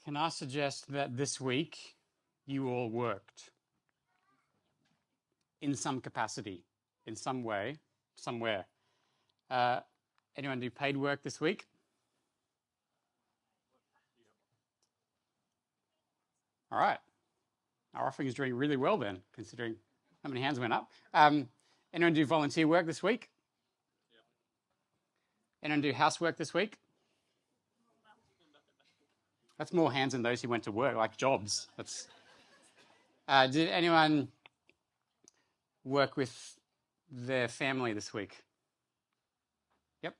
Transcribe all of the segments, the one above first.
Can I suggest that this week you all worked in some capacity, in some way, somewhere? Uh, Anyone do paid work this week? All right. Our offering is doing really well then, considering how many hands went up. Anyone do volunteer work this week? Anyone do housework this week? That's more hands than those who went to work, like jobs. Did anyone work with their family this week? Yep.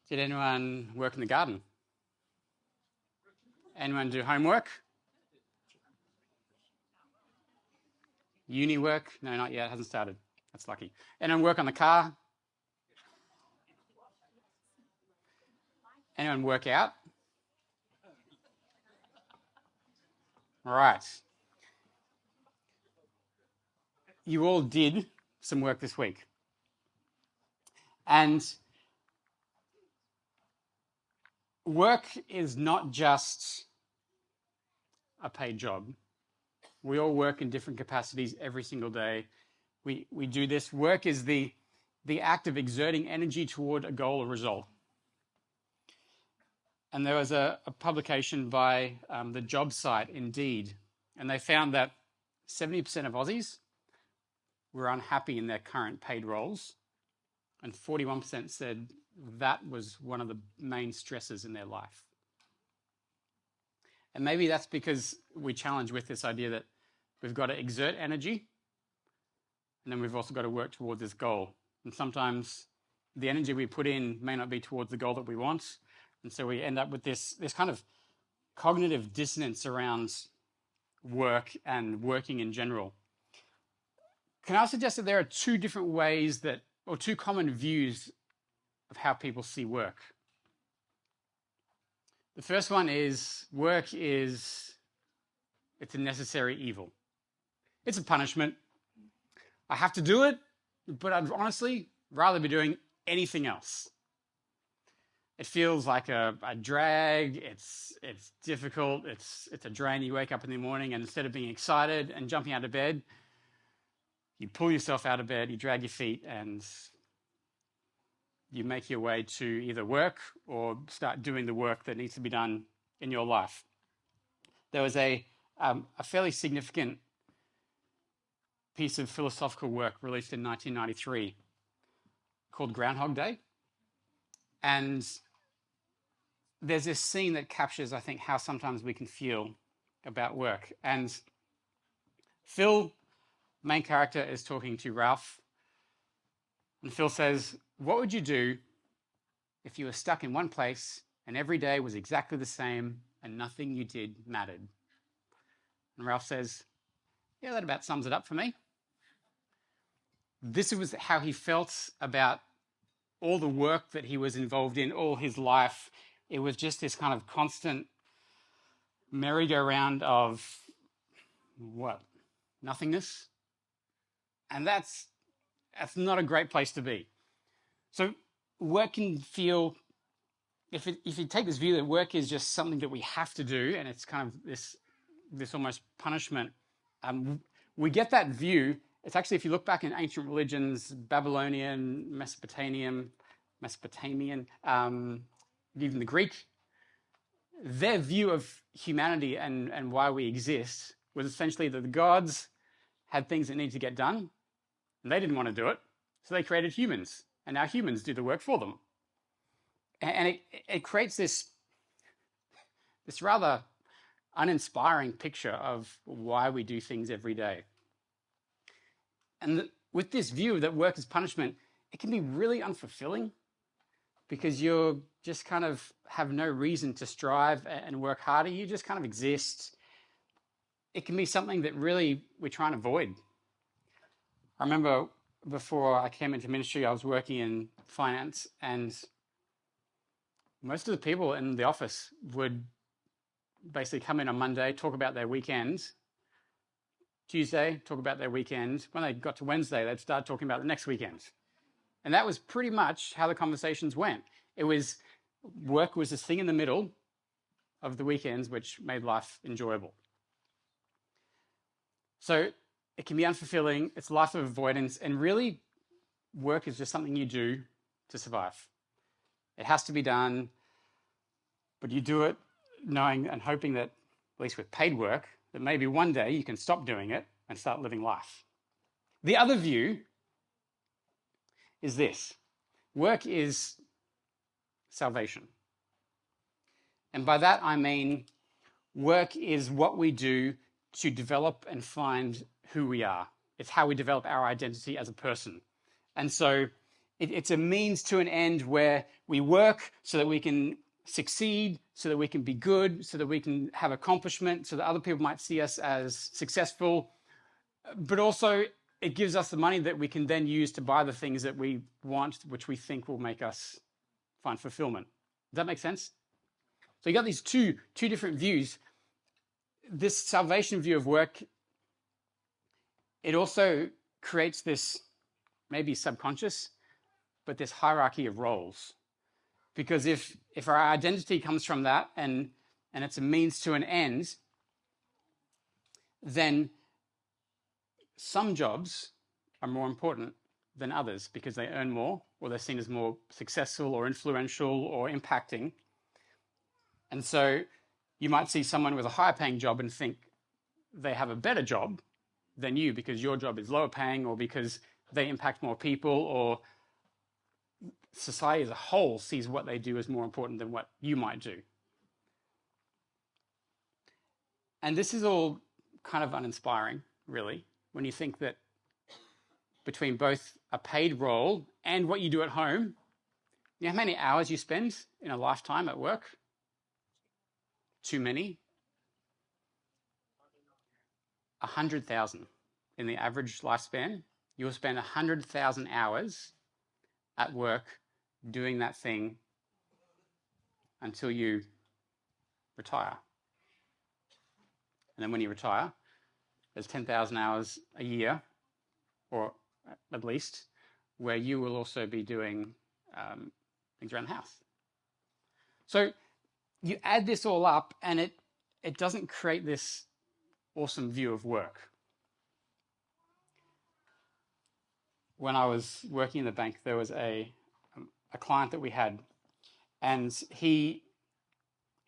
Did anyone work in the garden? Anyone do homework? Uni work? No, not yet. It hasn't started. That's lucky. Anyone work on the car? Anyone work out? All right. You all did some work this week. And work is not just a paid job. We all work in different capacities every single day. We do this. Work is the act of exerting energy toward a goal or result. And there was a publication by the job site Indeed, and they found that 70% of Aussies were unhappy in their current paid roles, and 41% said that was one of the main stresses in their life. And maybe that's because we challenge with this idea that we've got to exert energy, and then we've also got to work towards this goal. And sometimes the energy we put in may not be towards the goal that we want, and so we end up with this kind of cognitive dissonance around work and working in general. Can I suggest that there are two different ways or two common views of how people see work? The first one is it's a necessary evil. It's a punishment. I have to do it, but I'd honestly rather be doing anything else. It feels like a drag. It's difficult. It's a drain. You wake up in the morning and instead of being excited and jumping out of bed, you pull yourself out of bed, you drag your feet, and you make your way to either work or start doing the work that needs to be done in your life. There was a fairly significant piece of philosophical work released in 1993 called Groundhog Day. And there's this scene that captures, I think, how sometimes we can feel about work. And Phil, main character, is talking to Ralph. And Phil says, "What would you do if you were stuck in one place and every day was exactly the same and nothing you did mattered?" And Ralph says, "Yeah, that about sums it up for me." This was how he felt about all the work that he was involved in all his life. It was just this kind of constant merry-go-round of nothingness. And that's not a great place to be. So work can feel, if you take this view that work is just something that we have to do, and it's kind of this almost punishment, we get that view. It's actually, if you look back in ancient religions, Babylonian, Mesopotamian, even the Greek, their view of humanity and why we exist was essentially that the gods had things that needed to get done, and they didn't want to do it, so they created humans, and now humans do the work for them. And it creates this rather uninspiring picture of why we do things every day. And with this view that work is punishment, it can be really unfulfilling because you're just kind of have no reason to strive and work harder. You just kind of exist. It can be something that really we try and avoid. I remember before I came into ministry, I was working in finance, and most of the people in the office would basically come in on Monday, talk about their weekend. Tuesday, talk about their weekend. When they got to Wednesday, they'd start talking about the next weekend. And that was pretty much how the conversations went. Work was this thing in the middle of the weekends, which made life enjoyable. So it can be unfulfilling, it's life of avoidance, and really work is just something you do to survive. It has to be done, but you do it knowing and hoping that, at least with paid work, that maybe one day you can stop doing it and start living life. The other view is this: work is salvation. And by that I mean work is what we do to develop and find who we are. It's how we develop our identity as a person. And so it's a means to an end where we work so that we can succeed, so that we can be good, so that we can have accomplishment, so that other people might see us as successful. But also it gives us the money that we can then use to buy the things that we want, which we think will make us find fulfillment. Does that make sense? So you got these two different views. This salvation view of work, it also creates this, maybe subconscious, but this hierarchy of roles. Because if our identity comes from that and it's a means to an end, then some jobs are more important than others because they earn more, or they're seen as more successful or influential or impacting. And so you might see someone with a higher paying job and think they have a better job than you because your job is lower paying, or because they impact more people, or society as a whole sees what they do as more important than what you might do. And this is all kind of uninspiring, really, when you think that between both a paid role and what you do at home, you know how many hours you spend in a lifetime at work? Too many? 100,000 in the average lifespan. You'll spend 100,000 hours at work doing that thing until you retire. And then when you retire, there's 10,000 hours a year, or at least, where you will also be doing things around the house. So you add this all up and it doesn't create this awesome view of work. When I was working in the bank, there was a client that we had, and he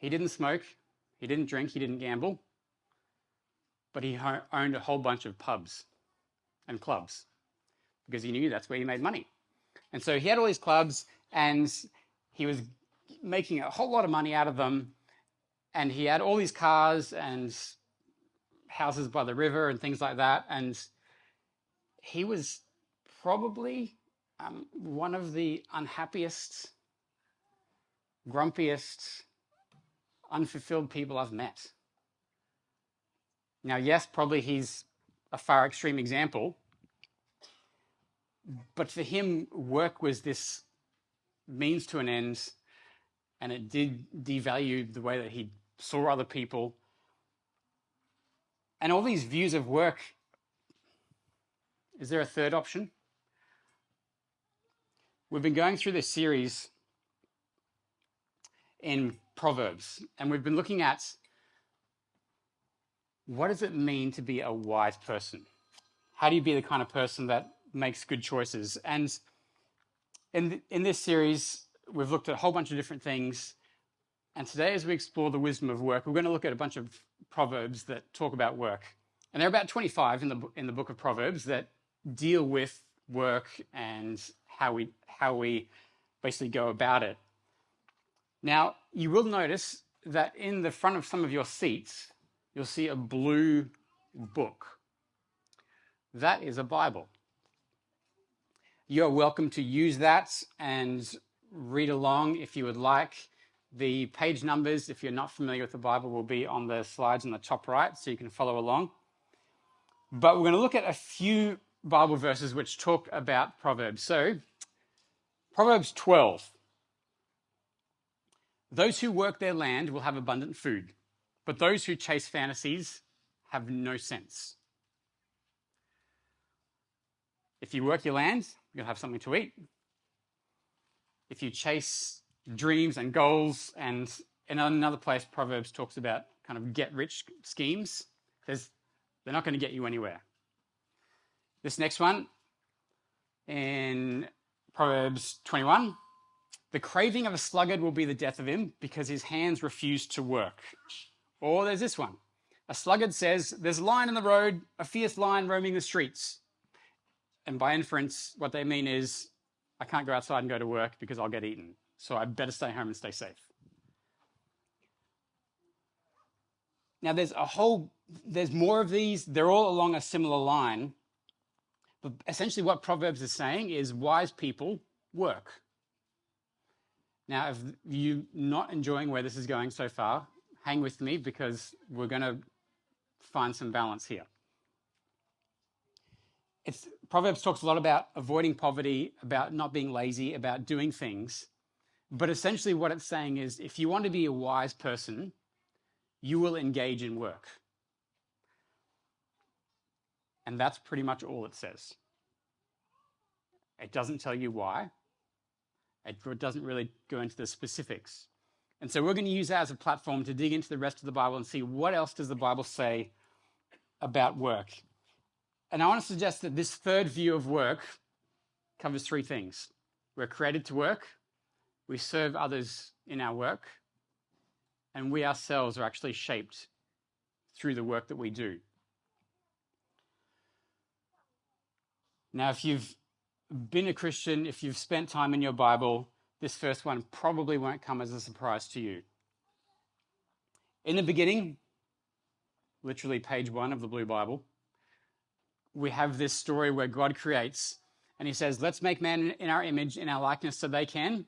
didn't smoke, he didn't drink, he didn't gamble, but he owned a whole bunch of pubs and clubs because he knew that's where he made money. And so he had all these clubs and he was making a whole lot of money out of them, and he had all these cars and houses by the river and things like that, and he was probably one of the unhappiest, grumpiest, unfulfilled people I've met. Now, yes, probably he's a far extreme example, but for him, work was this means to an end, and it did devalue the way that he saw other people. And all these views of work, is there a third option? We've been going through this series in Proverbs, and we've been looking at what does it mean to be a wise person? How do you be the kind of person that makes good choices? And in this series, we've looked at a whole bunch of different things. And today, as we explore the wisdom of work, we're going to look at a bunch of Proverbs that talk about work. And there are about 25 in the book of Proverbs that deal with work and how we basically go about it. Now, you will notice that in the front of some of your seats, you'll see a blue book. That is a Bible. You're welcome to use that and read along if you would like. The page numbers, if you're not familiar with the Bible, will be on the slides on the top right, so you can follow along. But we're going to look at a few Bible verses which talk about Proverbs. So, Proverbs 12. Those who work their land will have abundant food, but those who chase fantasies have no sense. If you work your land, you'll have something to eat. If you chase dreams and goals and In another place, Proverbs talks about kind of get-rich schemes. They're not going to get you anywhere. This next one, in Proverbs 21, the craving of a sluggard will be the death of him because his hands refuse to work. Or there's this one. A sluggard says, there's a lion in the road, a fierce lion roaming the streets. And by inference, what they mean is, I can't go outside and go to work because I'll get eaten. So I better stay home and stay safe. Now there's more of these. They're all along a similar line. But essentially what Proverbs is saying is wise people work. Now, if you're not enjoying where this is going so far, hang with me because we're going to find some balance here. Proverbs talks a lot about avoiding poverty, about not being lazy, about doing things. But essentially what it's saying is if you want to be a wise person, you will engage in work. And that's pretty much all it says. It doesn't tell you why. It doesn't really go into the specifics. And so we're going to use that as a platform to dig into the rest of the Bible and see what else does the Bible say about work. And I want to suggest that this third view of work covers three things. We're created to work, we serve others in our work, and we ourselves are actually shaped through the work that we do. Now, if you've been a Christian, if you've spent time in your Bible, this first one probably won't come as a surprise to you. In the beginning, literally page 1 of the Blue Bible, we have this story where God creates, and he says, let's make man in our image, in our likeness, so they can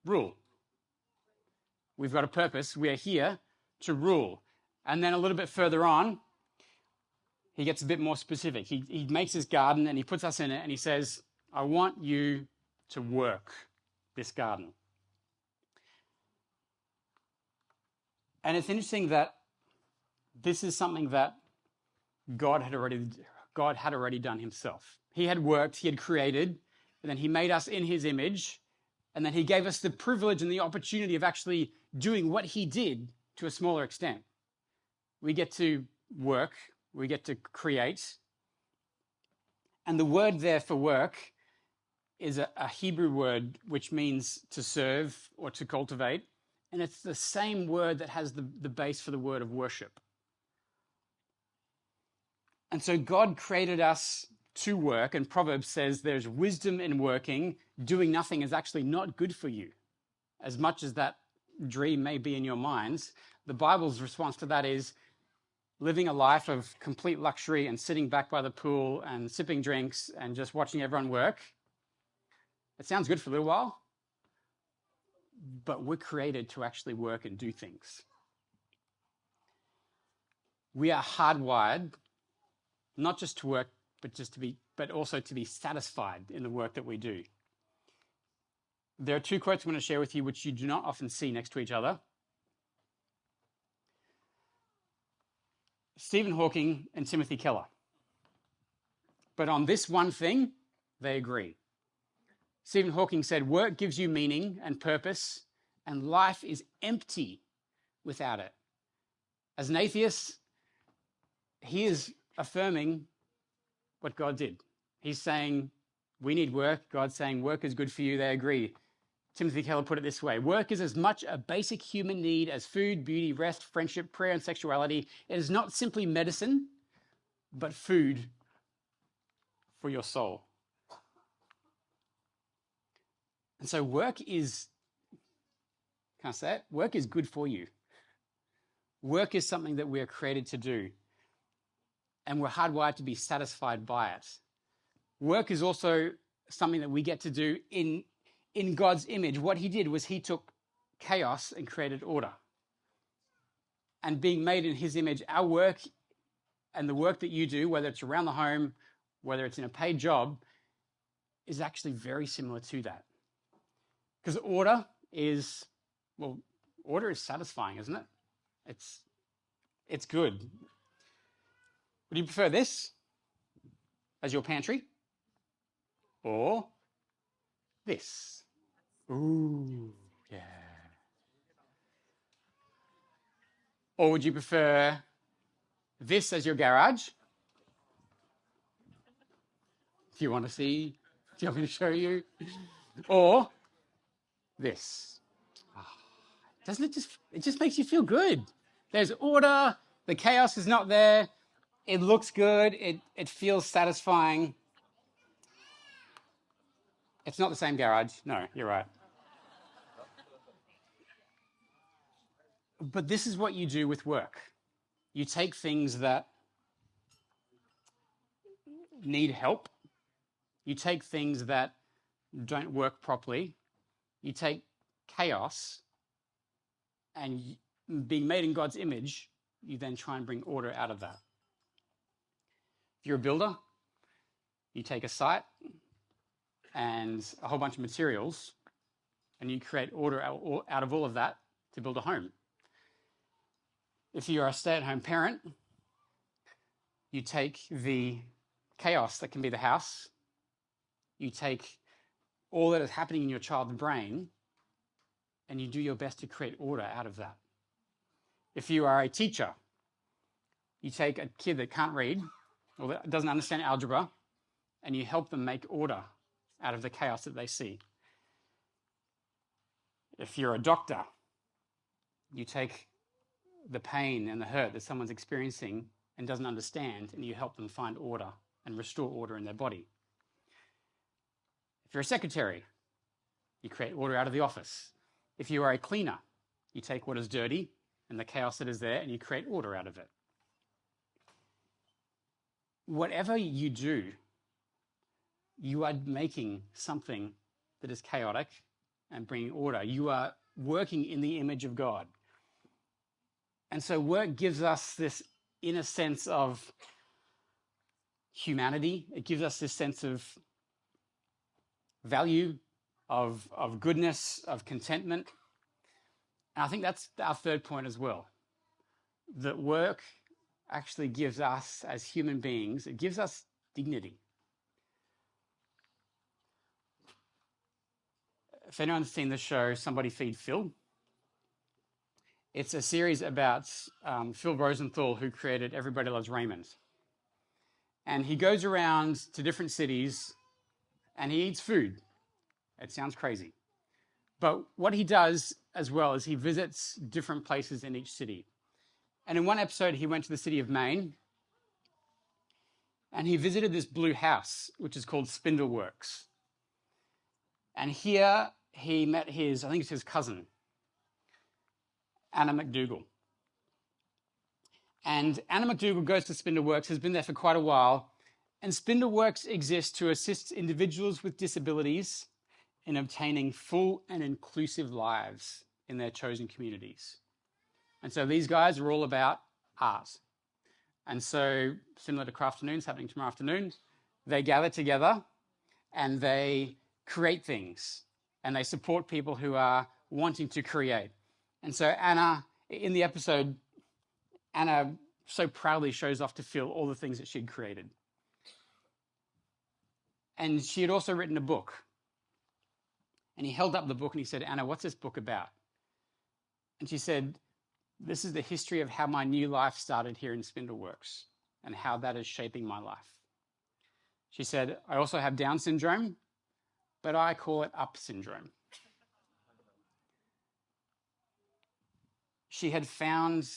rule. We've got a purpose. We are here to rule. And then a little bit further on, he gets a bit more specific. He makes his garden and he puts us in it and he says, I want you to work this garden. And it's interesting that this is something that God had already done himself. He had worked, he had created, and then he made us in his image, and then he gave us the privilege and the opportunity of actually doing what he did to a smaller extent. We get to work, we get to create, and the word there for work is a Hebrew word which means to serve or to cultivate, and it's the same word that has the base for the word of worship. And so God created us to work, and Proverbs says there's wisdom in working. Doing nothing is actually not good for you. As much as that dream may be in your minds, the Bible's response to that is living a life of complete luxury and sitting back by the pool and sipping drinks and just watching everyone work. It sounds good for a little while, but we're created to actually work and do things. We are hardwired not just to work, but also to be satisfied in the work that we do. There are two quotes I'm going to share with you which you do not often see next to each other. Stephen Hawking and Timothy Keller. But on this one thing, they agree. Stephen Hawking said, work gives you meaning and purpose, and life is empty without it. As an atheist, he is affirming what God did. He's saying, we need work. God's saying, work is good for you. They agree. Timothy Keller put it this way: work is as much a basic human need as food, beauty, rest, friendship, prayer, and sexuality. It is not simply medicine, but food for your soul. And so work is, can I say it? Work is good for you. Work is something that we are created to do, and we're hardwired to be satisfied by it. Work is also something that we get to do in God's image. What he did was he took chaos and created order. And being made in his image, our work and the work that you do, whether it's around the home, whether it's in a paid job, is actually very similar to that. Because order is satisfying, isn't it? It's good. Would you prefer this as your pantry? Or this? Ooh, yeah. Or would you prefer this as your garage? Do you want to see? Do you want me to show you? Or this? Doesn't it just makes you feel good. There's order. The chaos is not there. It looks good. It feels satisfying. It's not the same garage. No, you're right. But this is what you do with work. You take things that need help. You take things that don't work properly. You take chaos, and being made in God's image, you then try and bring order out of that. If you're a builder, you take a site and a whole bunch of materials, and you create order out of all of that to build a home. If you're a stay-at-home parent, you take the chaos that can be the house, you take all that is happening in your child's brain, and you do your best to create order out of that. If you are a teacher, you take a kid that can't read or that doesn't understand algebra, and you help them make order out of the chaos that they see. If you're a doctor, you take the pain and the hurt that someone's experiencing and doesn't understand, and you help them find order and restore order in their body. If you're a secretary, you create order out of the office. If you are a cleaner, you take what is dirty and the chaos that is there, and you create order out of it. Whatever you do, you are making something that is chaotic and bringing order. You are working in the image of God. And so work gives us this inner sense of humanity. It gives us this sense of value, of goodness, of contentment. And I think that's our third point as well. That work actually gives us, as human beings, it gives us dignity. If anyone's seen the show Somebody Feed Phil, it's a series about Phil Rosenthal, who created Everybody Loves Raymond. And he goes around to different cities and he eats food. It sounds crazy. But what he does as well is he visits different places in each city. And in one episode, he went to the city of Maine and he visited this blue house, which is called Spindleworks. And here he met I think it's his cousin, Anna McDougall. And Anna McDougall goes to Spindleworks, has been there for quite a while, and Spindleworks exists to assist individuals with disabilities in obtaining full and inclusive lives in their chosen communities. And so these guys are all about art. And so, similar to Crafternoons happening tomorrow afternoon, they gather together and they create things and they support people who are wanting to create. And so Anna, in the episode, Anna so proudly shows off to Phil all the things that she'd created. And she had also written a book. And he held up the book and he said, "Anna, what's this book about?" And she said, "This is the history of how my new life started here in Spindleworks and how that is shaping my life." She said, "I also have Down syndrome, but I call it up syndrome." She had found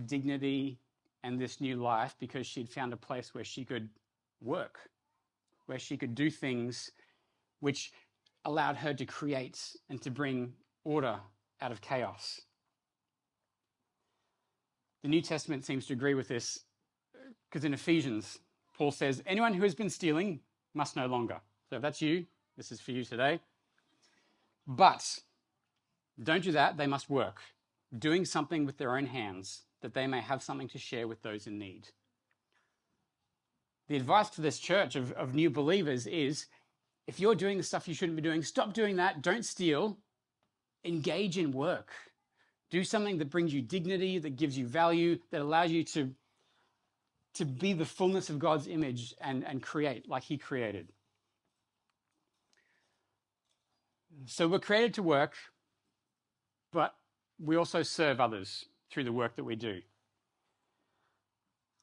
dignity and this new life because she'd found a place where she could work, where she could do things which allowed her to create and to bring order out of chaos. The New Testament seems to agree with this because in Ephesians, Paul says, anyone who has been stealing must no longer. So if that's you, this is for you today. But don't do that, they must work, doing something with their own hands, that they may have something to share with those in need. The advice to this church of new believers is, if you're doing the stuff you shouldn't be doing, stop doing that, don't steal, engage in work. Do something that brings you dignity, that gives you value, that allows you to be the fullness of God's image and create like he created. So we're created to work, but we also serve others. through the work that we do.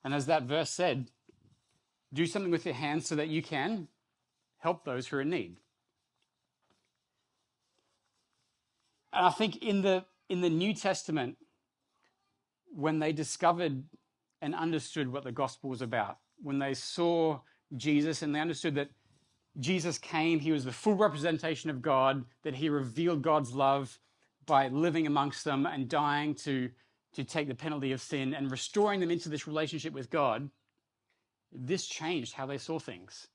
And as that verse said, do something with your hands so that you can help those who are in need. And I think in the New Testament, when they discovered and understood what the gospel was about, when they saw Jesus and they understood that Jesus came, he was the full representation of God, that he revealed God's love by living amongst them and dying to take the penalty of sin and restoring them into this relationship with God, this changed how they saw things.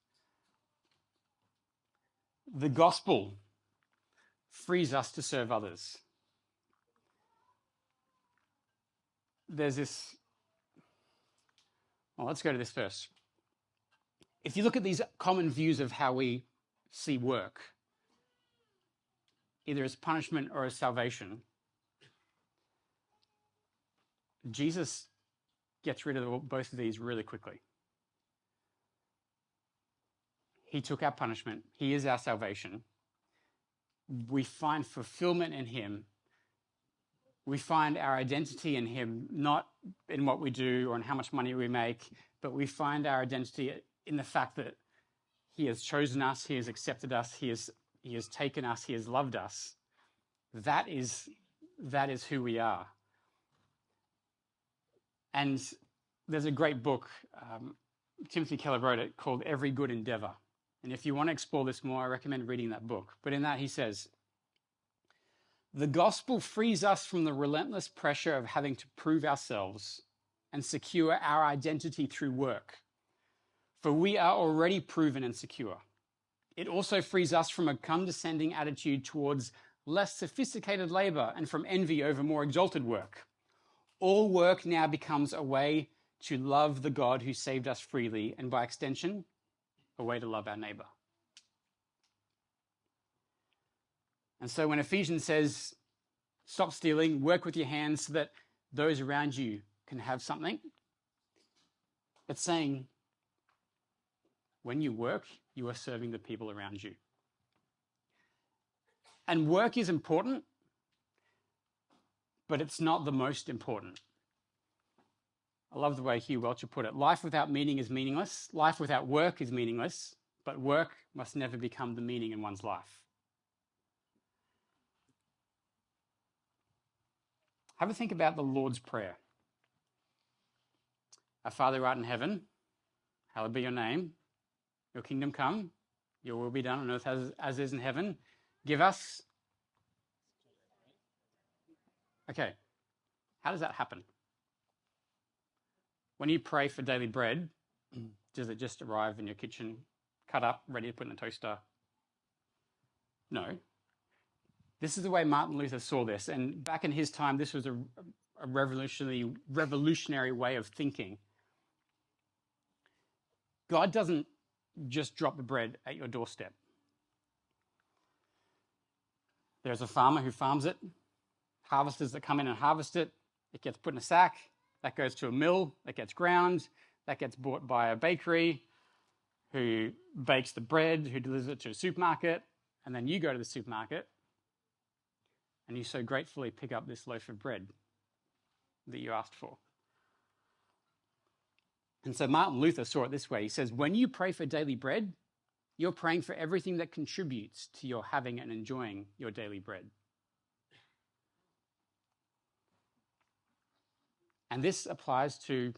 The gospel frees us to serve others. There's this, well, let's go to this first. If you look at these common views of how we see work, either as punishment or as salvation, Jesus gets rid of both of these really quickly. He took our punishment. He is our salvation. We find fulfillment in him. We find our identity in him, not in what we do or in how much money we make, but we find our identity in the fact that he has chosen us, he has accepted us, he has taken us, he has loved us. That is who we are. And there's a great book, Timothy Keller wrote it, called Every Good Endeavor. And if you want to explore this more, I recommend reading that book. But in that he says, the gospel frees us from the relentless pressure of having to prove ourselves and secure our identity through work, for we are already proven and secure. It also frees us from a condescending attitude towards less sophisticated labor and from envy over more exalted work. All work now becomes a way to love the God who saved us freely, and by extension, a way to love our neighbor. And so when Ephesians says, stop stealing, work with your hands so that those around you can have something, it's saying, when you work, you are serving the people around you. And work is important, but it's not the most important. I love the way Hugh Welcher put it. Life without meaning is meaningless. Life without work is meaningless, but work must never become the meaning in one's life. Have a think about the Lord's Prayer. Our Father who art in heaven, hallowed be your name. Your kingdom come, your will be done on earth as is in heaven. Give us. Okay, how does that happen? When you pray for daily bread, does it just arrive in your kitchen, cut up, ready to put in a toaster? No. This is the way Martin Luther saw this. And back in his time, this was a revolutionary way of thinking. God doesn't just drop the bread at your doorstep. There's a farmer who farms it, harvesters that come in and harvest it. It gets put in a sack. That goes to a mill. That gets ground. That gets bought by a bakery who bakes the bread, who delivers it to a supermarket. And then you go to the supermarket and you so gratefully pick up this loaf of bread that you asked for. And so Martin Luther saw it this way. He says, when you pray for daily bread, you're praying for everything that contributes to your having and enjoying your daily bread. And this applies to,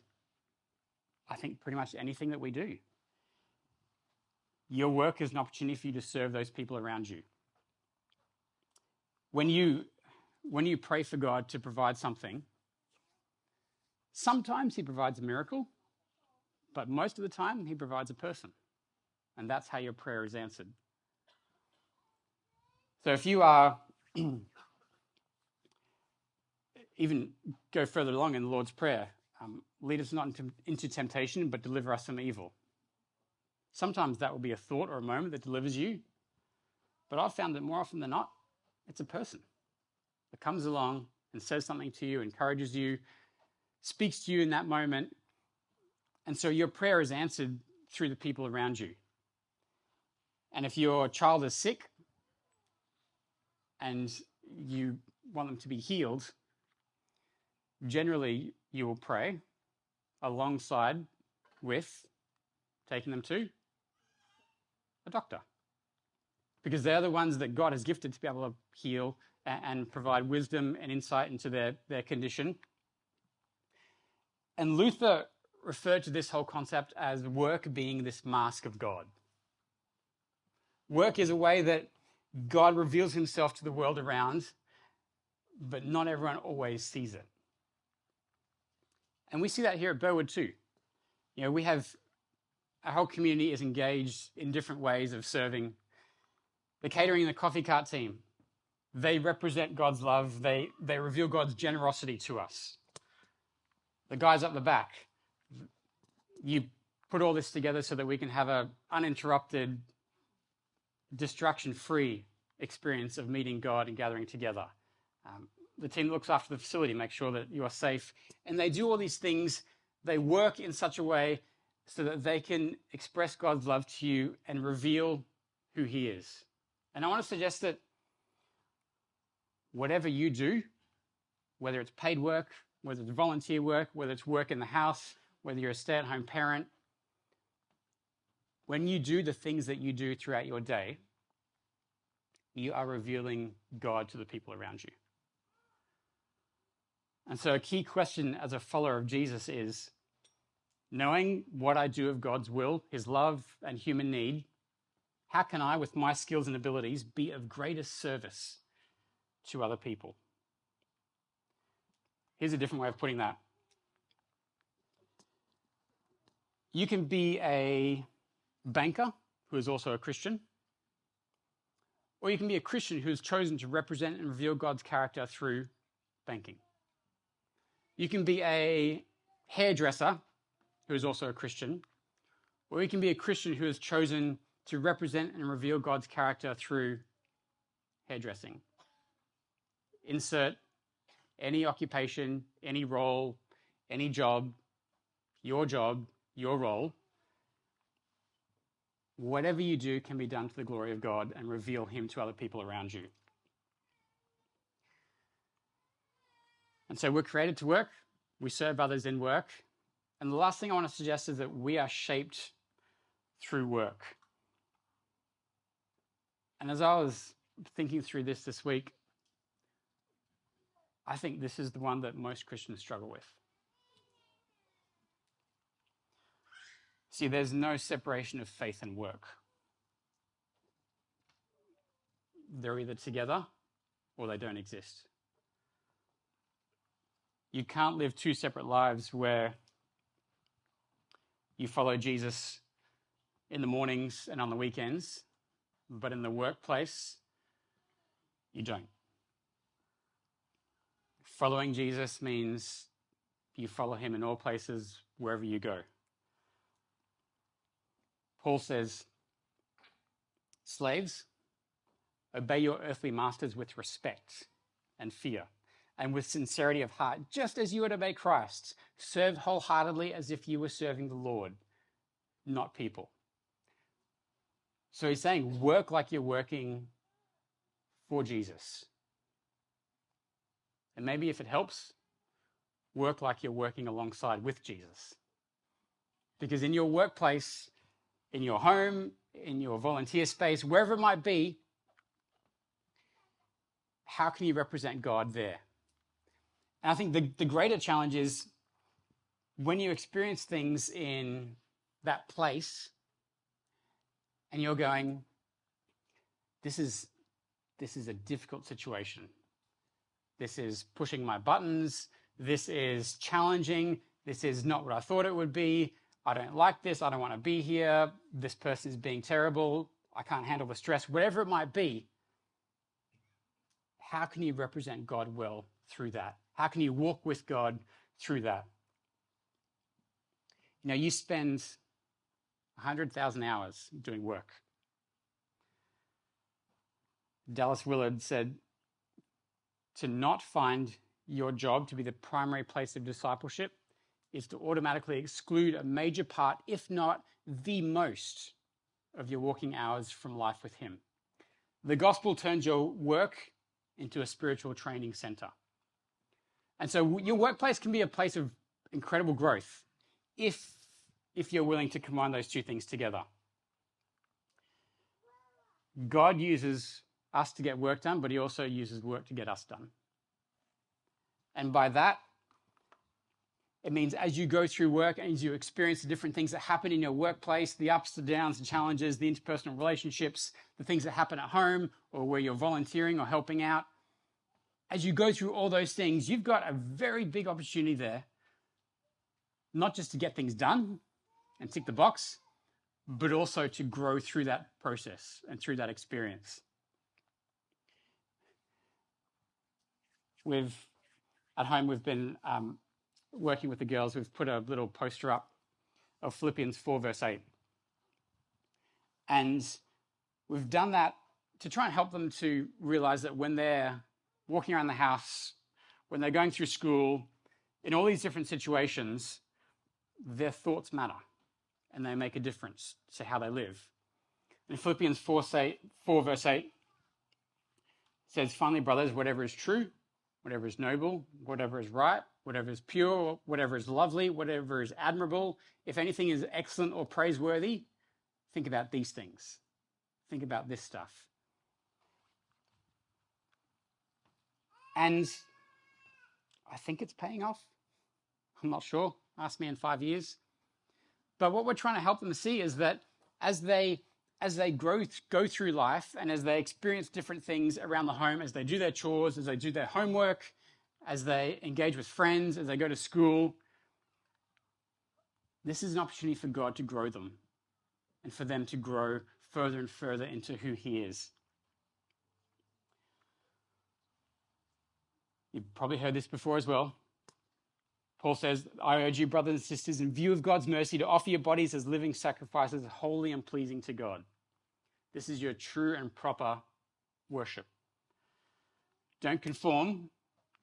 I think, pretty much anything that we do. Your work is an opportunity for you to serve those people around you. When you pray for God to provide something, sometimes he provides a miracle, but most of the time he provides a person. And that's how your prayer is answered. So if you are, even go further along in the Lord's Prayer, lead us not into temptation, but deliver us from evil. Sometimes that will be a thought or a moment that delivers you. But I've found that more often than not, it's a person that comes along and says something to you, encourages you, speaks to you in that moment. And so your prayer is answered through the people around you. And if your child is sick and you want them to be healed, generally you will pray alongside with taking them to a doctor, because they're the ones that God has gifted to be able to heal and provide wisdom and insight into their condition. And Luther referred to this whole concept as work being this mask of God. Work is a way that God reveals himself to the world around, but not everyone always sees it. And we see that here at Burwood too. You know, we have, our whole community is engaged in different ways of serving. The catering and the coffee cart team, they represent God's love. They reveal God's generosity to us. The guys up the back, you put all this together so that we can have an uninterrupted, distraction-free experience of meeting God and gathering together. The team that looks after the facility makes sure that you are safe. And they do all these things. They work in such a way so that they can express God's love to you and reveal who he is. And I want to suggest that whatever you do, whether it's paid work, whether it's volunteer work, whether it's work in the house, whether you're a stay-at-home parent, when you do the things that you do throughout your day, you are revealing God to the people around you. And so a key question as a follower of Jesus is, knowing what I do of God's will, his love and human need, how can I, with my skills and abilities, be of greatest service to other people? Here's a different way of putting that. You can be a banker who is also a Christian, or you can be a Christian who has chosen to represent and reveal God's character through banking. You can be a hairdresser who is also a Christian, or you can be a Christian who has chosen to represent and reveal God's character through hairdressing. Insert any occupation, any role, any job, your role. Whatever you do can be done to the glory of God and reveal him to other people around you. And so we're created to work. We serve others in work. And the last thing I want to suggest is that we are shaped through work. And as I was thinking through this week, I think this is the one that most Christians struggle with. See, there's no separation of faith and work. They're either together or they don't exist. You can't live two separate lives where you follow Jesus in the mornings and on the weekends, but in the workplace, you don't. Following Jesus means you follow him in all places, wherever you go. Paul says, slaves, obey your earthly masters with respect and fear, and with sincerity of heart, just as you would obey Christ. Serve wholeheartedly as if you were serving the Lord, not people. So he's saying, work like you're working for Jesus. And maybe if it helps, work like you're working alongside with Jesus. Because in your workplace, in your home, in your volunteer space, wherever it might be, how can you represent God there? And I think the greater challenge is when you experience things in that place and you're going, this is a difficult situation. This is pushing my buttons. This is challenging. This is not what I thought it would be. I don't like this. I don't want to be here. This person is being terrible. I can't handle the stress. Whatever it might be, how can you represent God well through that? How can you walk with God through that? You know, you spend 100,000 hours doing work. Dallas Willard said, to not find your job to be the primary place of discipleship is to automatically exclude a major part, if not the most, of your walking hours from life with him. The gospel turns your work into a spiritual training center. And so your workplace can be a place of incredible growth if you're willing to combine those two things together. God uses us to get work done, but he also uses work to get us done. And by that, it means as you go through work and as you experience the different things that happen in your workplace, the ups, the downs, the challenges, the interpersonal relationships, the things that happen at home or where you're volunteering or helping out, as you go through all those things, you've got a very big opportunity there, not just to get things done and tick the box, but also to grow through that process and through that experience. At home, we've been working with the girls. We've put a little poster up of Philippians 4 verse 8. And we've done that to try and help them to realize that when they're walking around the house, when they're going through school, in all these different situations, their thoughts matter and they make a difference to how they live. In Philippians 4 verse 8, it says, "Finally, brothers, whatever is true, whatever is noble, whatever is right, whatever is pure, whatever is lovely, whatever is admirable, if anything is excellent or praiseworthy, think about these things. Think about this stuff." And I think it's paying off. I'm not sure. Ask me in 5 years. But what we're trying to help them see is that as they go through life and as they experience different things around the home, as they do their chores, as they do their homework, as they engage with friends, as they go to school, this is an opportunity for God to grow them and for them to grow further and further into who he is. You've probably heard this before as well. Paul says, "I urge you, brothers and sisters, in view of God's mercy, to offer your bodies as living sacrifices, holy and pleasing to God. This is your true and proper worship." Don't conform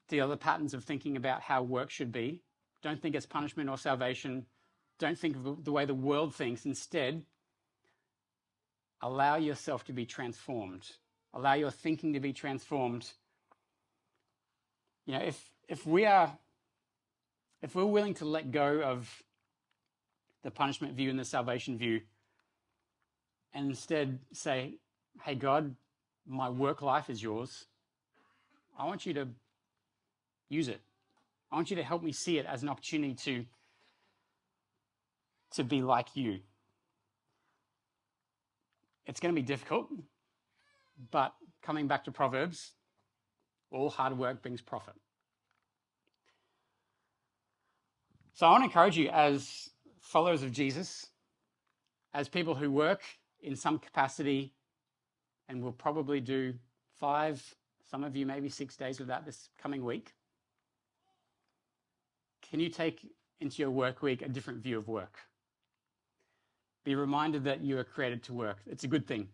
to the other patterns of thinking about how work should be. Don't think it's punishment or salvation. Don't think of the way the world thinks. Instead, allow yourself to be transformed. Allow your thinking to be transformed. You know, if we're willing to let go of the punishment view and the salvation view, and instead say, "Hey God, my work life is yours. I want you to use it. I want you to help me see it as an opportunity to be like you." It's going to be difficult, but coming back to Proverbs, all hard work brings profit. So I want to encourage you as followers of Jesus, as people who work in some capacity, and will probably do 5, some of you maybe 6 days of that this coming week. Can you take into your work week a different view of work? Be reminded that you are created to work. It's a good thing.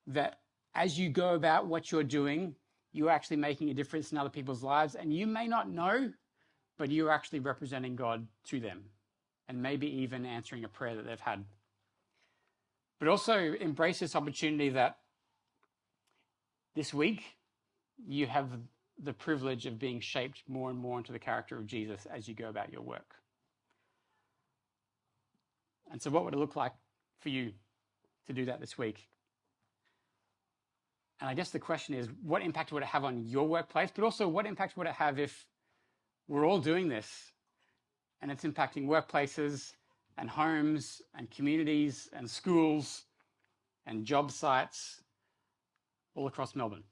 That as you go about what you're doing, you're actually making a difference in other people's lives, and you may not know, but you're actually representing God to them, and maybe even answering a prayer that they've had. But also embrace this opportunity that this week you have the privilege of being shaped more and more into the character of Jesus as you go about your work. And so what would it look like for you to do that this week? And I guess the question is, what impact would it have on your workplace? But also, what impact would it have if we're all doing this and it's impacting workplaces and homes and communities and schools and job sites all across Melbourne?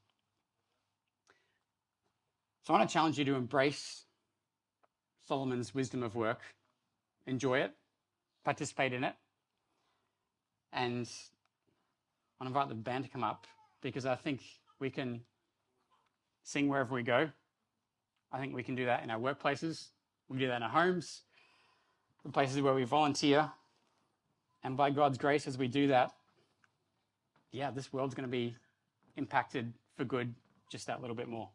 So I want to challenge you to embrace Solomon's wisdom of work, enjoy it, participate in it, and I want to invite the band to come up, because I think we can sing wherever we go. I think we can do that in our workplaces. We can do that in our homes, the places where we volunteer. And by God's grace, as we do that, this world's going to be impacted for good just that little bit more.